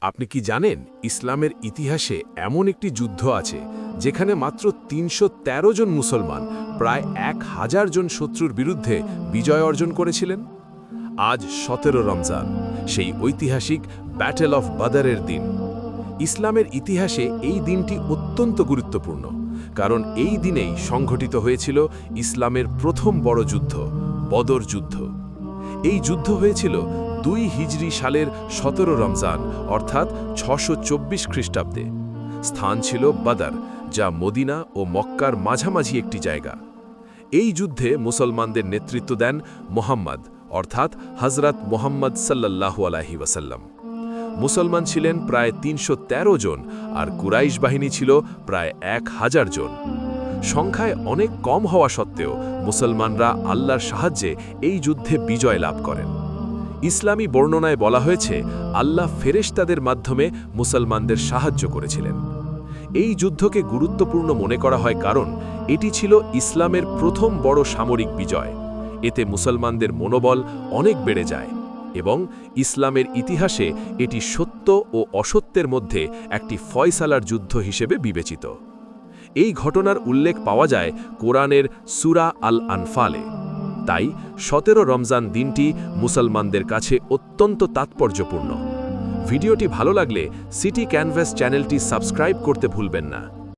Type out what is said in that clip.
আপনি কি জানেন ইসলামের ইতিহাসে এমন একটি যুদ্ধ আছে যেখানে মাত্র ৩১৩ জন মুসলমান প্রায় ১,০০০ জন শত্রুর বিরুদ্ধে বিজয় অর্জন করেছিলেন? আজ ১৭ রমজান, সেই ঐতিহাসিক ব্যাটেল অফ বদরের দিন। ইসলামের ইতিহাসে এই দিনটি অত্যন্ত গুরুত্বপূর্ণ, কারণ এই দিনেই সংঘটিত হয়েছিল ইসলামের প্রথম বড় যুদ্ধ, বদর যুদ্ধ। এই যুদ্ধ হয়েছিল ২ হিজরি সালের ১৭ রমজান, অর্থাৎ ৬২৪ খ্রিস্টাব্দে। স্থান ছিল বদর, যা মদিনা ও মক্কার মাঝামাঝি একটি জায়গা। এই যুদ্ধে মুসলমানদের নেতৃত্ব দেন মুহাম্মদ, অর্থাৎ হযরত মুহাম্মদ সাল্লাল্লাহু আলাইহি ওয়াসাল্লাম। মুসলমান ছিলেন প্রায় ৩১৩ জন, আর কুরাইশ বাহিনী ছিল প্রায় ১,০০০ জন। সংখ্যায় অনেক কম হওয়া সত্ত্বেও মুসলমানরা আল্লাহর সাহায্যে এই যুদ্ধে বিজয় লাভ করেন। ইসলামী বর্ণনায় বলা হয়েছে, আল্লাহ ফেরেশতাদের মাধ্যমে মুসলমানদের সাহায্য করেছিলেন। এই যুদ্ধকে গুরুত্বপূর্ণ মনে করা হয় কারণ এটি ছিল ইসলামের প্রথম বড় সামরিক বিজয়। এতে মুসলমানদের মনোবল অনেক বেড়ে যায় এবং ইসলামের ইতিহাসে এটি সত্য ও অসত্যের মধ্যে একটি ফয়সালার যুদ্ধ হিসেবে বিবেচিত। এই ঘটনার উল্লেখ পাওয়া যায় কোরআনের সূরা আল আনফালে। তাই ১৭ রমজান দিনটি মুসলমানদের কাছে অত্যন্ত তাৎপর্যপূর্ণ। ভিডিওটি ভালো লাগলে সিটি ক্যানভাস চ্যানেলটি সাবস্ক্রাইব করতে ভুলবেন না।